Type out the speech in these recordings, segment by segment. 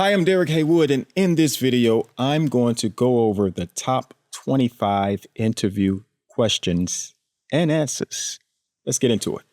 Hi, I'm Derek Haywood, and in this video, I'm going to go over the top 25 interview questions and answers. Let's get into it.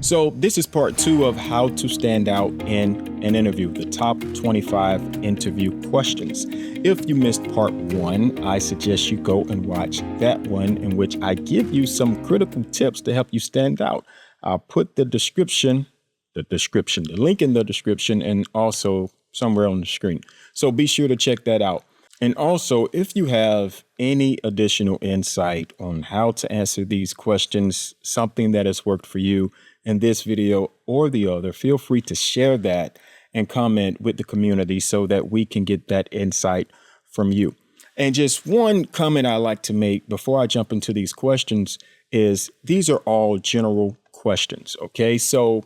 So this is part 2 of how to stand out in an interview, the top 25 interview questions. If you missed part 1, I suggest you go and watch that one, in which I give you some critical tips to help you stand out. I'll put the link in the description, and also somewhere on the screen. So be sure to check that out. And also, if you have any additional insight on how to answer these questions, something that has worked for you in this video or the other, feel free to share that and comment with the community so that we can get that insight from you. And just one comment I like to make before I jump into these questions is these are all general questions, okay? So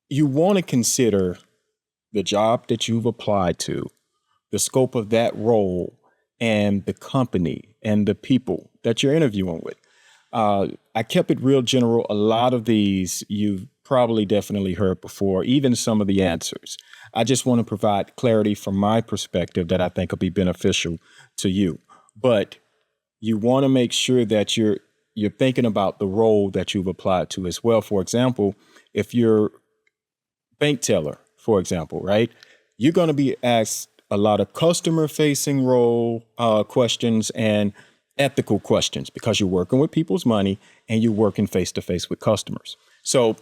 you want to consider the job that you've applied to, the scope of that role, and the company and the people that you're interviewing with. I kept it real general. A lot of these you've probably definitely heard before, even some of the answers. I just want to provide clarity from my perspective that I think will be beneficial to you. But you want to make sure that you're thinking about the role that you've applied to as well. For example, if you're bank teller, for example, right, you're going to be asked a lot of customer-facing role questions and ethical questions because you're working with people's money and you're working face-to-face with customers. So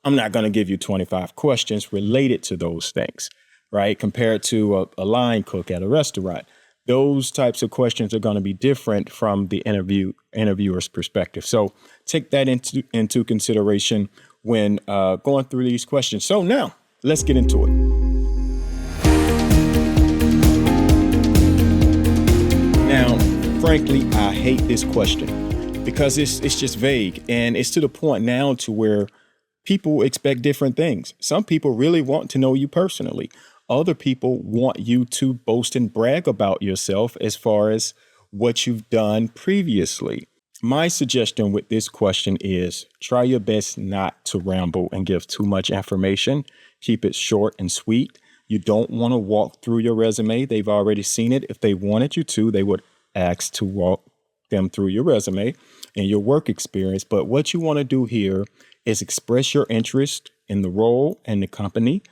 I'm not going to give you 25 questions related to those things, right? Compared to a line cook at a restaurant. Those types of questions are going to be different from the interviewer's perspective. So take that into consideration when going through these questions. So now let's get into it. Now, frankly, I hate this question because it's just vague, and it's to the point now to where people expect different things. Some people really want to know you personally. Other people want you to boast and brag about yourself as far as what you've done previously. My suggestion with this question is try your best not to ramble and give too much information. Keep it short and sweet. You don't want to walk through your resume. They've already seen it. If they wanted you to, they would ask to walk them through your resume and your work experience. But what you want to do here is express your interest in the role and the company,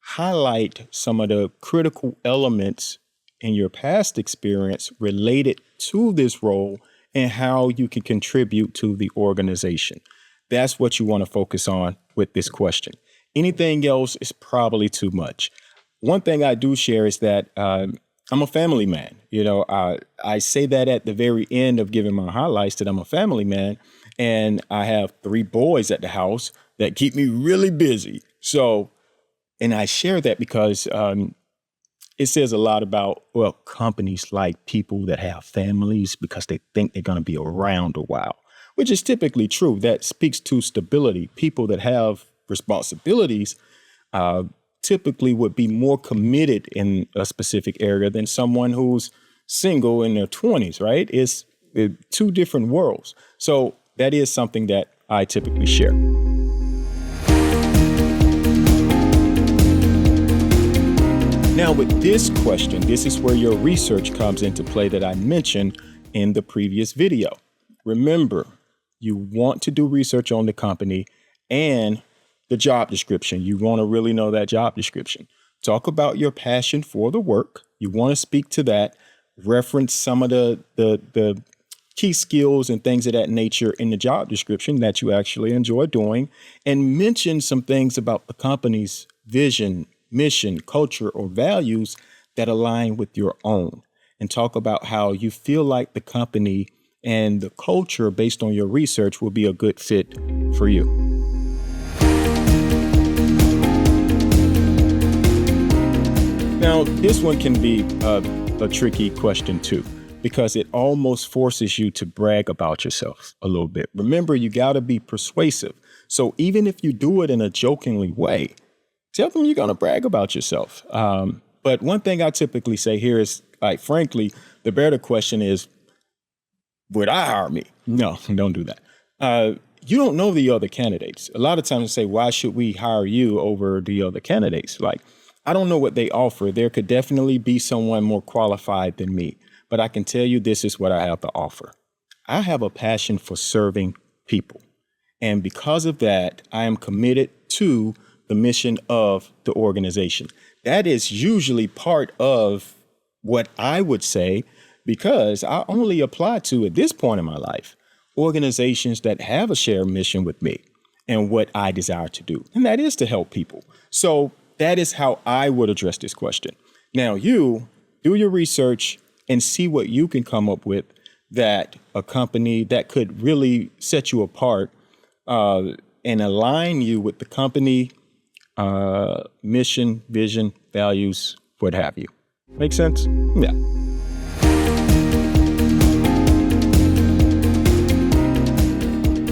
highlight some of the critical elements in your past experience related to this role and how you can contribute to the organization. That's what you want to focus on with this question. Anything else is probably too much. One thing I do share is that I'm a family man. You know, I say that at the very end of giving my highlights that I'm a family man, and I have 3 boys at the house that keep me really busy. So, and I share that because it says a lot about, well, companies like people that have families because they think they're going to be around a while, which is typically true. That speaks to stability. People that have responsibilities typically would be more committed in a specific area than someone who's single in their 20s, right? It's 2 different worlds. So that is something that I typically share. Now with this question, this is where your research comes into play that I mentioned in the previous video. Remember, you want to do research on the company and the job description. You want to really know that job description. Talk about your passion for the work. You want to speak to that. Reference some of the key skills and things of that nature in the job description that you actually enjoy doing, and mention some things about the company's vision, mission, culture, or values that align with your own. And talk about how you feel like the company and the culture based on your research will be a good fit for you. Now, this one can be a tricky question too, because it almost forces you to brag about yourself a little bit. Remember, you got to be persuasive. So even if you do it in a jokingly way, tell them you're going to brag about yourself. But one thing I typically say here is, like, frankly, the better question is, would I hire me? No, don't do that. You don't know the other candidates. A lot of times they say, why should we hire you over the other candidates? Like, I don't know what they offer. There could definitely be someone more qualified than me, but I can tell you this is what I have to offer. I have a passion for serving people. And because of that, I am committed to the mission of the organization. That is usually part of what I would say, because I only apply to, at this point in my life, organizations that have a shared mission with me and what I desire to do. And that is to help people. So that is how I would address this question. Now, you do your research and see what you can come up with that a company that could really set you apart and align you with the company mission, vision, values, what have you. Make sense? Yeah.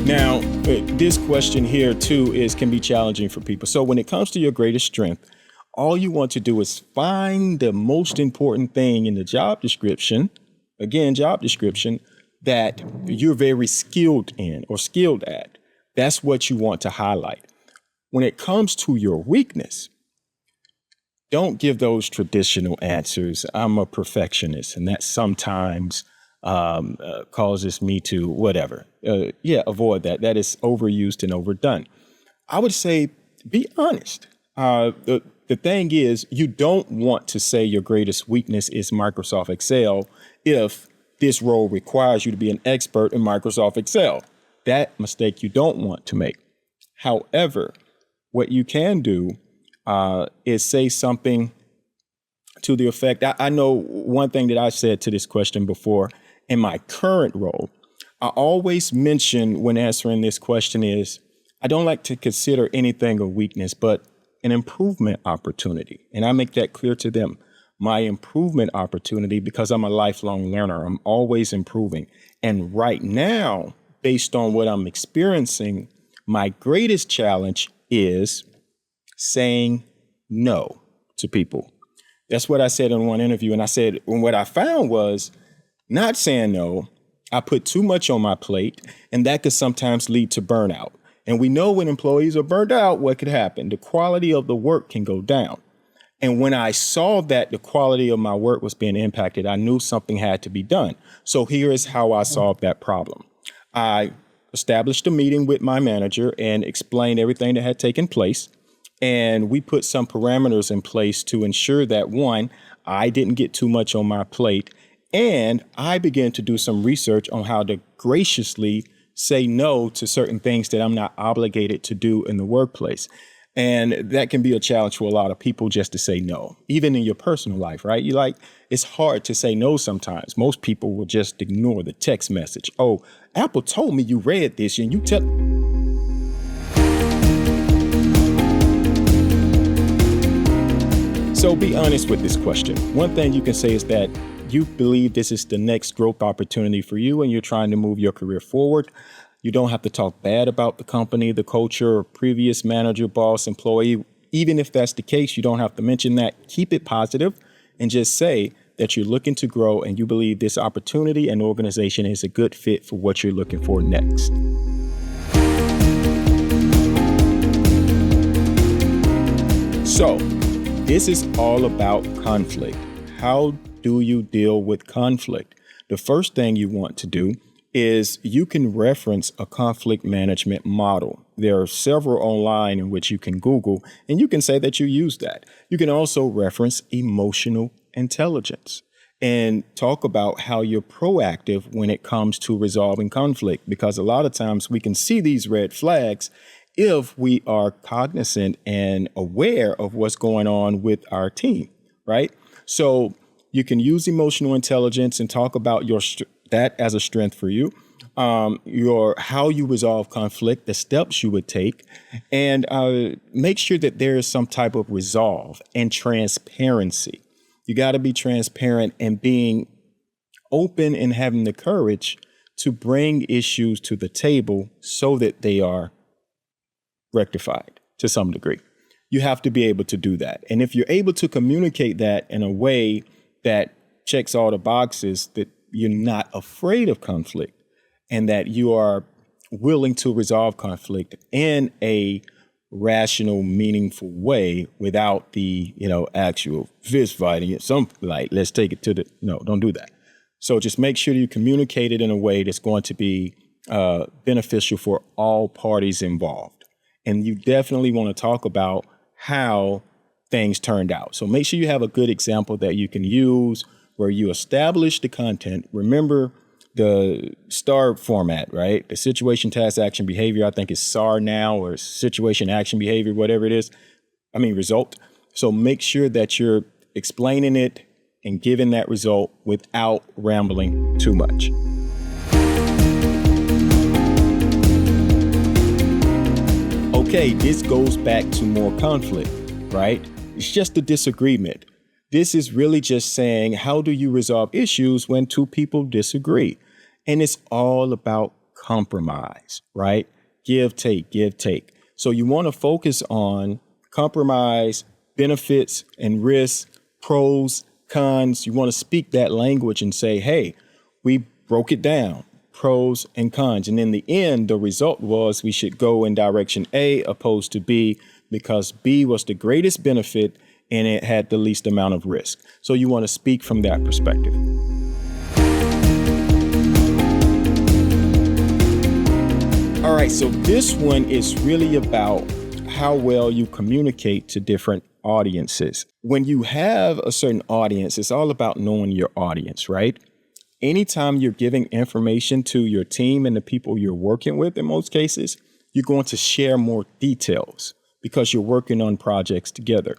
Now, this question here too can be challenging for people. So when it comes to your greatest strength, all you want to do is find the most important thing in the job description, that you're very skilled in or skilled at. That's what you want to highlight. When it comes to your weakness, don't give those traditional answers. I'm a perfectionist, and that sometimes causes me to whatever. Avoid that. That is overused and overdone. I would say be honest. The thing is, you don't want to say your greatest weakness is Microsoft Excel if this role requires you to be an expert in Microsoft Excel. That mistake you don't want to make. However, what you can do is say something to the effect, I know one thing that I said to this question before in my current role, I always mention when answering this question is, I don't like to consider anything a weakness, but an improvement opportunity. And I make that clear to them. My improvement opportunity, because I'm a lifelong learner, I'm always improving. And right now, based on what I'm experiencing, my greatest challenge is saying no to people. That's what I said in one interview. And I said, and what I found was not saying no, I put too much on my plate, and that could sometimes lead to burnout. And we know when employees are burned out, what could happen? The quality of the work can go down. And when I saw that the quality of my work was being impacted, I knew something had to be done. So here is how I solved that problem. I established a meeting with my manager and explained everything that had taken place. And we put some parameters in place to ensure that, one, I didn't get too much on my plate. And I began to do some research on how to graciously say no to certain things that I'm not obligated to do in the workplace. And that can be a challenge for a lot of people, just to say no, even in your personal life, right? It's hard to say no sometimes. Most people will just ignore the text message. Oh, Apple told me you read this and you tell. So be honest with this question. One thing you can say is that you believe this is the next growth opportunity for you and you're trying to move your career forward. You don't have to talk bad about the company, the culture, or previous manager, boss, employee. Even if that's the case, you don't have to mention that. Keep it positive and just say that you're looking to grow and you believe this opportunity and organization is a good fit for what you're looking for next. So, this is all about conflict. How do you deal with conflict? The first thing you want to do is you can reference a conflict management model. There are several online in which you can Google, and you can say that you use that. You can also reference emotional intelligence and talk about how you're proactive when it comes to resolving conflict, because a lot of times we can see these red flags if we are cognizant and aware of what's going on with our team, right? So you can use emotional intelligence and talk about that as a strength for you, how you resolve conflict, the steps you would take, and make sure that there is some type of resolve and transparency. You got to be transparent and being open and having the courage to bring issues to the table so that they are rectified to some degree. You have to be able to do that. And if you're able to communicate that in a way that checks all the boxes, that you're not afraid of conflict and that you are willing to resolve conflict in a rational, meaningful way without the, actual fist fighting. Some like, let's take it to the, no, don't do that. So just make sure you communicate it in a way that's going to be beneficial for all parties involved. And you definitely want to talk about how things turned out. So make sure you have a good example that you can use where you establish the content. Remember the STAR format, right? The situation, task, action, behavior. I think it's SAR now, or situation, action, behavior, whatever it is. Result. So make sure that you're explaining it and giving that result without rambling too much. Okay, this goes back to more conflict, right? It's just a disagreement. This is really just saying, how do you resolve issues when two people disagree? And it's all about compromise, right? Give, take, give, take. So you want to focus on compromise, benefits and risks, pros, cons. You want to speak that language and say, hey, we broke it down, pros and cons. And in the end, the result was we should go in direction A opposed to B because B was the greatest benefit and it had the least amount of risk. So you want to speak from that perspective. All right, so this one is really about how well you communicate to different audiences. When you have a certain audience, it's all about knowing your audience, right? Anytime you're giving information to your team and the people you're working with, in most cases, you're going to share more details because you're working on projects together.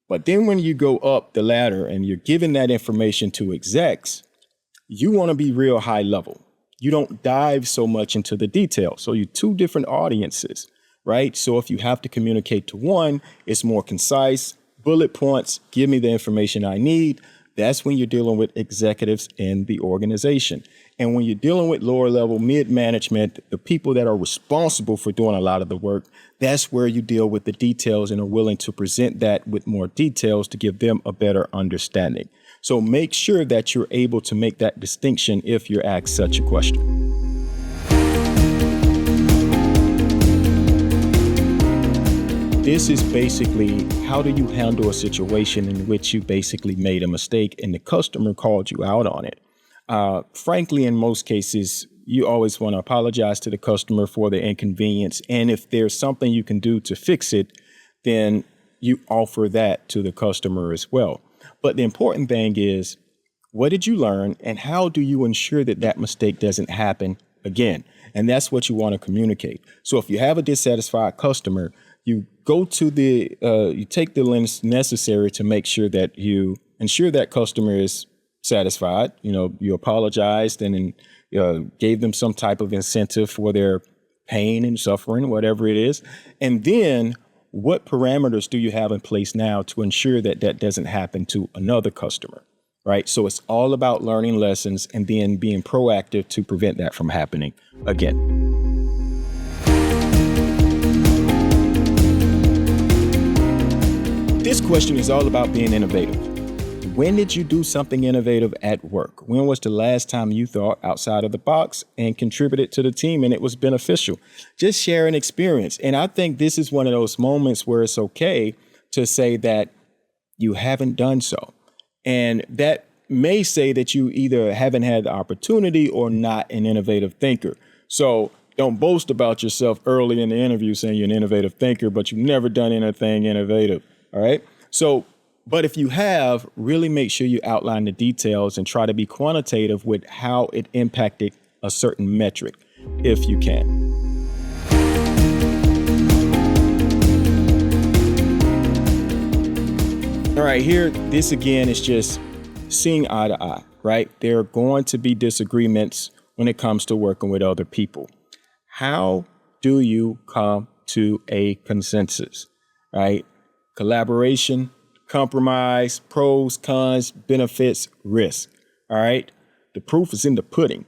But then when you go up the ladder and you're giving that information to execs, you want to be real high level. You don't dive so much into the details. So you're two different audiences, right? So if you have to communicate to one, it's more concise, bullet points, give me the information I need. That's when you're dealing with executives in the organization. And when you're dealing with lower level, mid-management, the people that are responsible for doing a lot of the work, that's where you deal with the details and are willing to present that with more details to give them a better understanding. So make sure that you're able to make that distinction if you're asked such a question. This is basically, how do you handle a situation in which you basically made a mistake and the customer called you out on it? Frankly, in most cases, you always want to apologize to the customer for the inconvenience. And if there's something you can do to fix it, then you offer that to the customer as well. But the important thing is, what did you learn and how do you ensure that that mistake doesn't happen again? And that's what you want to communicate. So if you have a dissatisfied customer, you go to you take the lens necessary to make sure that you ensure that customer is satisfied. You apologized and gave them some type of incentive for their pain and suffering, whatever it is. And then what parameters do you have in place now to ensure that that doesn't happen to another customer, right? So it's all about learning lessons and then being proactive to prevent that from happening again. This question is all about being innovative. When did you do something innovative at work? When was the last time you thought outside of the box and contributed to the team and it was beneficial? Just share an experience. And I think this is one of those moments where it's okay to say that you haven't done so. And that may say that you either haven't had the opportunity or not an innovative thinker. So don't boast about yourself early in the interview saying you're an innovative thinker, but you've never done anything innovative. All right. So, but if you have, really make sure you outline the details and try to be quantitative with how it impacted a certain metric, if you can. All right, here, this again is just seeing eye to eye, right? There are going to be disagreements when it comes to working with other people. How do you come to a consensus, right? Collaboration, compromise, pros, cons, benefits, risk. All right. The proof is in the pudding.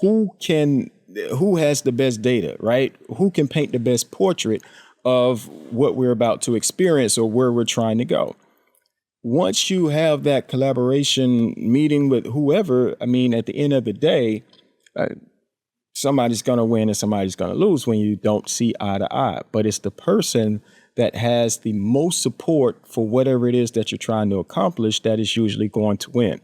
Who has the best data, right? Who can paint the best portrait of what we're about to experience or where we're trying to go? Once you have that collaboration meeting with whoever, at the end of the day, somebody's going to win and somebody's going to lose when you don't see eye to eye. But it's the person that has the most support for whatever it is that you're trying to accomplish that is usually going to win.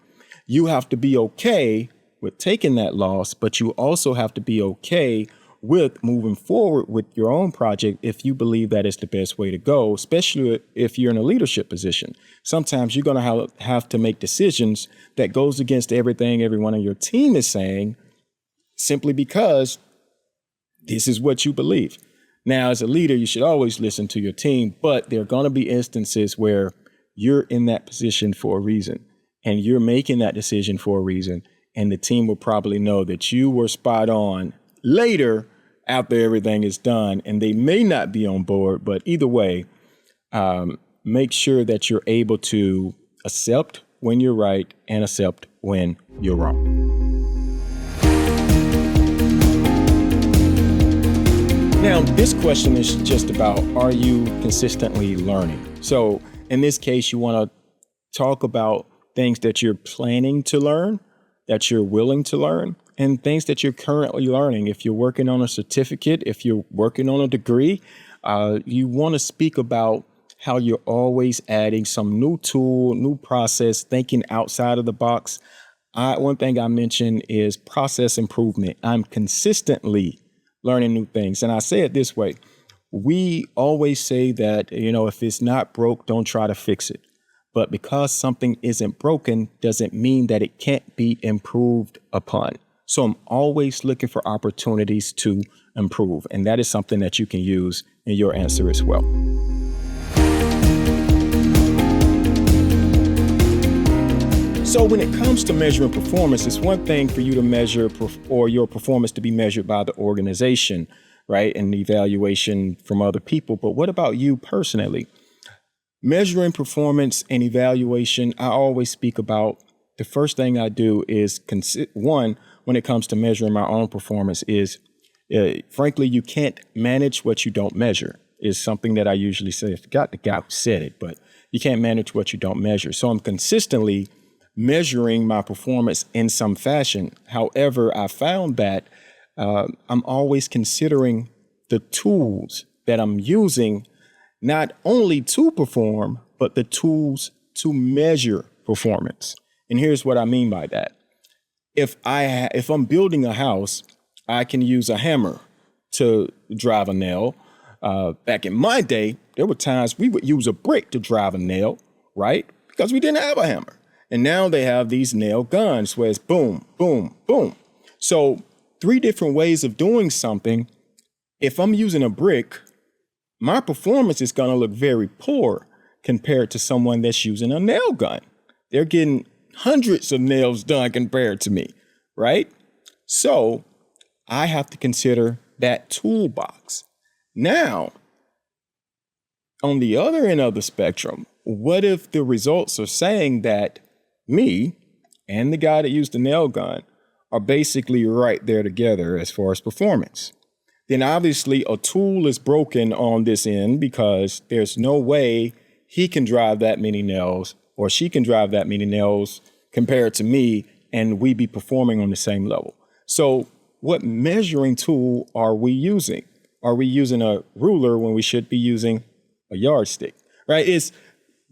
You have to be okay with taking that loss, but you also have to be okay with moving forward with your own project if you believe that is the best way to go, especially if you're in a leadership position. Sometimes you're going to have to make decisions that goes against everything everyone on your team is saying, simply because this is what you believe. Now, as a leader, you should always listen to your team, but there are going to be instances where you're in that position for a reason and you're making that decision for a reason. And the team will probably know that you were spot on later after everything is done, and they may not be on board. But either way, make sure that you're able to accept when you're right and accept when you're wrong. Now, this question is just about, are you consistently learning? So in this case, you want to talk about things that you're planning to learn, that you're willing to learn, and things that you're currently learning. If you're working on a certificate, if you're working on a degree, you want to speak about how you're always adding some new tool, new process, thinking outside of the box. One thing I mentioned is process improvement. I'm consistently learning new things. And I say it this way. We always say that, if it's not broke, don't try to fix it. But because something isn't broken doesn't mean that it can't be improved upon. So I'm always looking for opportunities to improve. And that is something that you can use in your answer as well. So when it comes to measuring performance, it's one thing for you to measure or your performance to be measured by the organization, right? And evaluation from other people. But what about you personally? Measuring performance and evaluation, I always speak about the first thing I do is when it comes to measuring my own performance is, frankly, you can't manage what you don't measure is something that I usually say. I forgot the guy who said it, but you can't manage what you don't measure. So I'm consistently measuring my performance in some fashion. However, I found that I'm always considering the tools that I'm using, not only to perform, but the tools to measure performance. And here's what I mean by that. If I'm building a house, I can use a hammer to drive a nail. Back in my day, there were times we would use a brick to drive a nail, right? Because we didn't have a hammer. And now they have these nail guns where it's boom, boom, boom. So 3 different ways of doing something. If I'm using a brick, my performance is going to look very poor compared to someone that's using a nail gun. They're getting hundreds of nails done compared to me, right? So I have to consider that toolbox. Now, on the other end of the spectrum, what if the results are saying that me and the guy that used the nail gun are basically right there together as far as performance? Then obviously a tool is broken on this end because there's no way he can drive that many nails or she can drive that many nails compared to me and we be performing on the same level. So what measuring tool are we using? Are we using a ruler when we should be using a yardstick, right?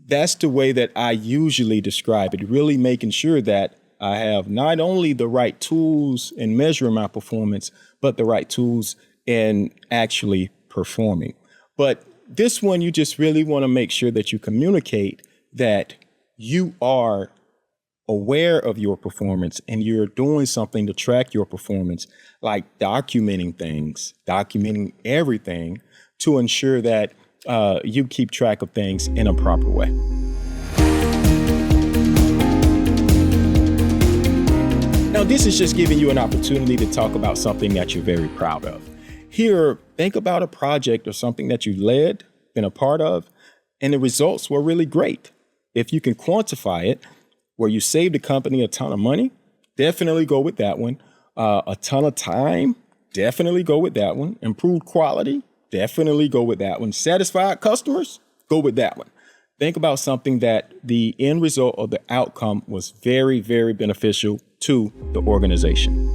That's the way that I usually describe it, really making sure that I have not only the right tools in measuring my performance, but the right tools in actually performing. But this one, you just really want to make sure that you communicate that you are aware of your performance and you're doing something to track your performance, like documenting things, documenting everything to ensure that you keep track of things in a proper way. Now, this is just giving you an opportunity to talk about something that you're very proud of. Here, think about a project or something that you led, been a part of, and the results were really great. If you can quantify it, where you saved the company a ton of money, definitely go with that one. A ton of time, definitely go with that one. Improved quality, definitely go with that one. Satisfied customers, go with that one. Think about something that the end result or the outcome was very, very beneficial to the organization.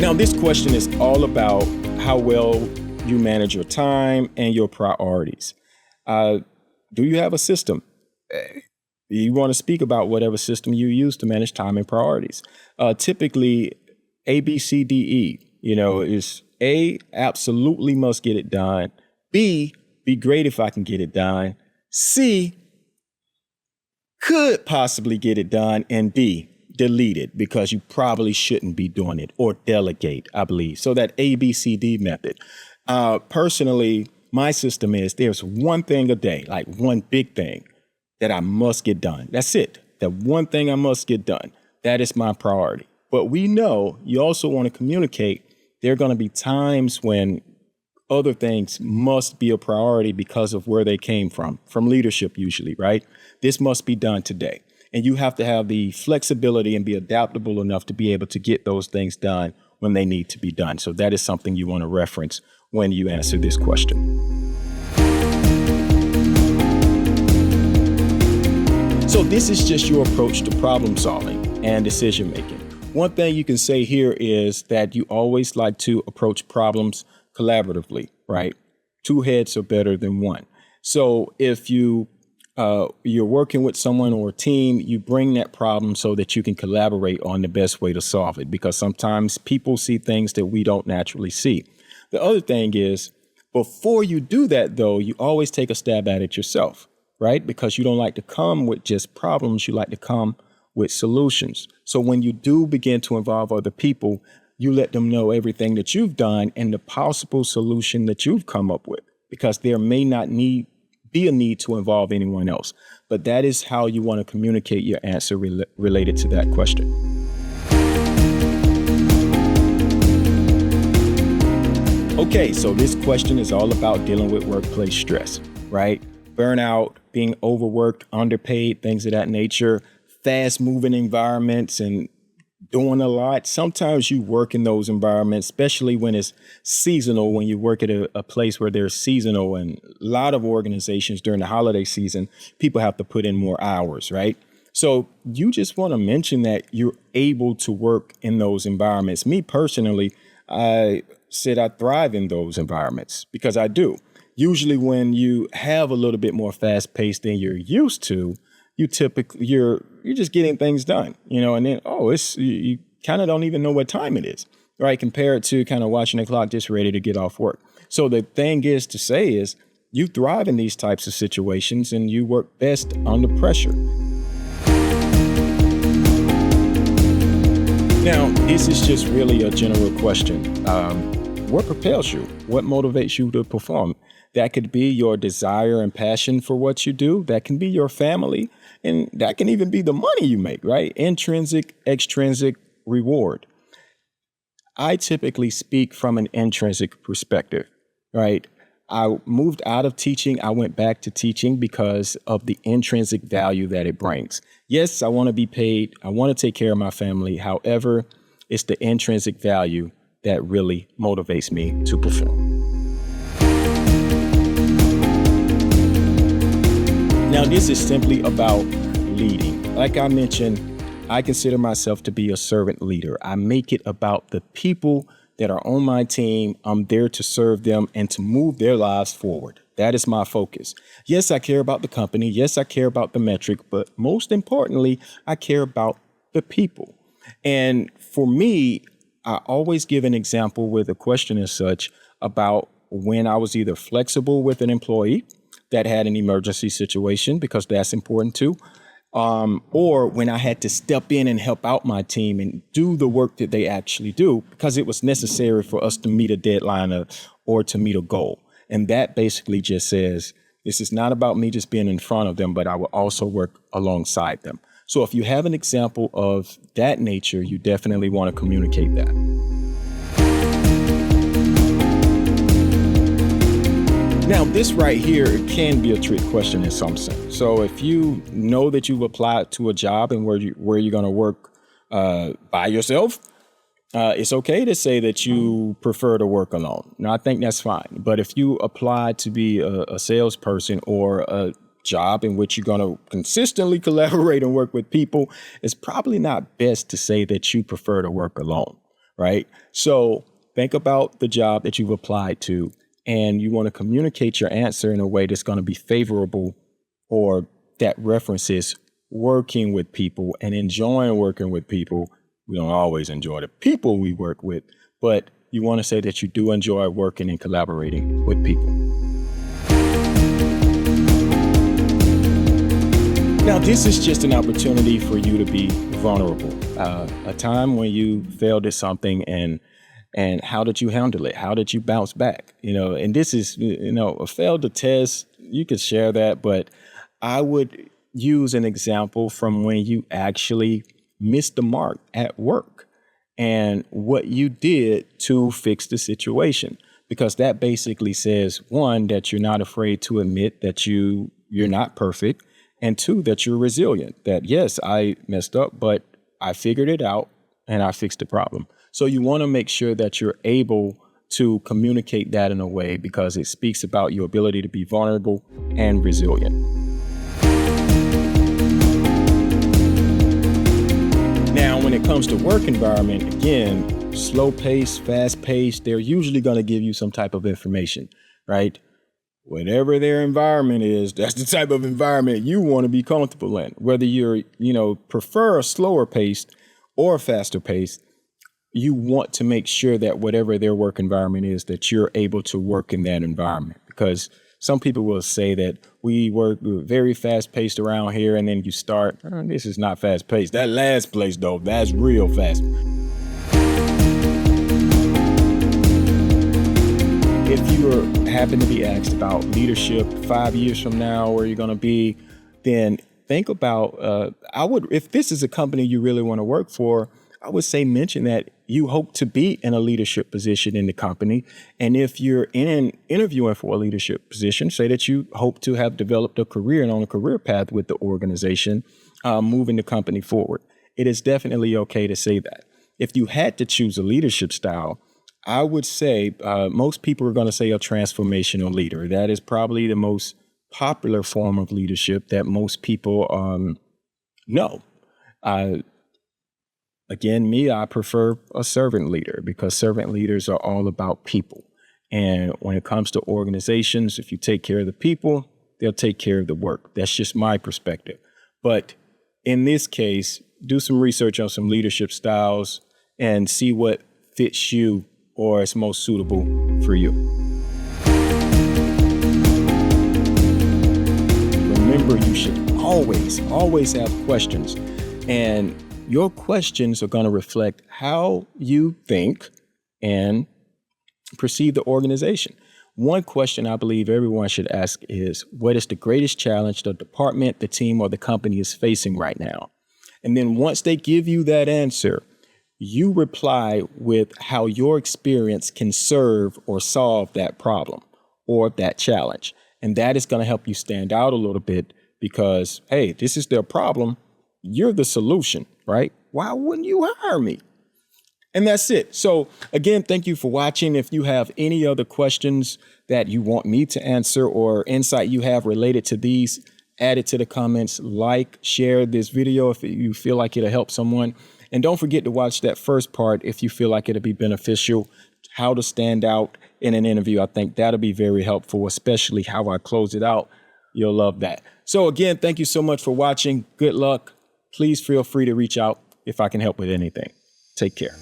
Now, this question is all about how well you manage your time and your priorities. Uh, do you have a system? You want to speak about whatever system you use to manage time and priorities. Typically, A, B, C, D, E, is A, absolutely must get it done. B, be great if I can get it done. C, could possibly get it done. And D, delete it because you probably shouldn't be doing it, or delegate, I believe. So that A, B, C, D method. Personally, my system is there's one thing a day, like one big thing that I must get done. That's it. That one thing I must get done. That is my priority. But we know you also want to communicate. There are going to be times when other things must be a priority because of where they came from leadership usually, right? This must be done today. And you have to have the flexibility and be adaptable enough to be able to get those things done when they need to be done. So that is something you want to reference when you answer this question. So this is just your approach to problem solving and decision making. One thing you can say here is that you always like to approach problems collaboratively, right? Two heads are better than one. So if you're working with someone or a team, you bring that problem so that you can collaborate on the best way to solve it, because sometimes people see things that we don't naturally see. The other thing is, before you do that, though, you always take a stab at it yourself, right? Because you don't like to come with just problems. You like to come with solutions. So when you do begin to involve other people, you let them know everything that you've done and the possible solution that you've come up with, because there may not be a need to involve anyone else. But that is how you want to communicate your answer related to that question. Okay, so this question is all about dealing with workplace stress, right? Burnout, being overworked, underpaid, things of that nature, fast-moving environments, and doing a lot. Sometimes you work in those environments, especially when it's seasonal, when you work at a place where there's seasonal, and a lot of organizations during the holiday season, people have to put in more hours, right? So you just want to mention that you're able to work in those environments. Me personally, I said I thrive in those environments because I do. Usually when you have a little bit more fast paced than you're used to, you're just getting things done, and then, you kind of don't even know what time it is, right? Compared to kind of watching the clock just ready to get off work. So the thing is to say is you thrive in these types of situations and you work best under pressure. Now, this is just really a general question. What propels you? What motivates you to perform? That could be your desire and passion for what you do. That can be your family. And that can even be the money you make, right? Intrinsic, extrinsic reward. I typically speak from an intrinsic perspective, right? I moved out of teaching. I went back to teaching because of the intrinsic value that it brings. Yes, I want to be paid. I want to take care of my family. However, it's the intrinsic value that really motivates me to perform. Now, this is simply about leading. Like I mentioned, I consider myself to be a servant leader. I make it about the people that are on my team. I'm there to serve them and to move their lives forward. That is my focus. Yes, I care about the company. Yes, I care about the metric, but most importantly, I care about the people. And for me, I always give an example with a question as such about when I was either flexible with an employee that had an emergency situation, because that's important too, or when I had to step in and help out my team and do the work that they actually do because it was necessary for us to meet a deadline or to meet a goal. And that basically just says, this is not about me just being in front of them, but I will also work alongside them. So if you have an example of that nature, you definitely want to communicate that. Now, this right here can be a trick question in some sense. So if you know that you've applied to a job and where you're going to work by yourself, it's okay to say that you prefer to work alone. Now, I think that's fine. But if you apply to be a salesperson or a job in which you're going to consistently collaborate and work with people, it's probably not best to say that you prefer to work alone. right? So think about the job that you've applied to, and you want to communicate your answer in a way that's going to be favorable or that references working with people and enjoying working with people. We don't always enjoy the people we work with, but you want to say that you do enjoy working and collaborating with people. Now, this is just an opportunity for you to be vulnerable. A time when you failed at something, and how did you handle it? How did you bounce back? And this is, a failed test. You could share that, but I would use an example from when you actually missed the mark at work and what you did to fix the situation, because that basically says, one, that you're not afraid to admit that you're not perfect, and two, that you're resilient, that yes, I messed up, but I figured it out and I fixed the problem. So you want to make sure that you're able to communicate that in a way, because it speaks about your ability to be vulnerable and resilient. Now, when it comes to work environment, again, slow pace, fast pace, they're usually going to give you some type of information, right? Whatever their environment is, that's the type of environment you want to be comfortable in. Whether you're, prefer a slower pace or a faster pace, you want to make sure that whatever their work environment is, that you're able to work in that environment. Because some people will say that we work very fast paced around here, and then you start, this is not fast paced. That last place though, that's real fast. If you happen to be asked about leadership 5 years from now, where you're going to be, then think about, if this is a company you really want to work for, I would say mention that you hope to be in a leadership position in the company. And if you're interviewing for a leadership position, say that you hope to have developed a career and on a career path with the organization, moving the company forward. It is definitely okay to say that. If you had to choose a leadership style, I would say most people are going to say a transformational leader. That is probably the most popular form of leadership that most people know. Again, I prefer a servant leader, because servant leaders are all about people. And when it comes to organizations, if you take care of the people, they'll take care of the work. That's just my perspective. But in this case, do some research on some leadership styles and see what fits you or is most suitable for you. Remember, you should always have questions. And your questions are going to reflect how you think and perceive the organization. One question I believe everyone should ask is, what is the greatest challenge the department, the team, or the company is facing right now? And then once they give you that answer, you reply with how your experience can serve or solve that problem or that challenge. And that is going to help you stand out a little bit, because, hey, this is their problem. You're the solution, right? Why wouldn't you hire me? And that's it. So again, thank you for watching. If you have any other questions that you want me to answer or insight you have related to these, add it to the comments, share this video if you feel like it'll help someone. And don't forget to watch that first part if you feel like it'll be beneficial, how to stand out in an interview. I think that'll be very helpful, especially how I close it out. You'll love that. So again, thank you so much for watching. Good luck. Please feel free to reach out if I can help with anything. Take care.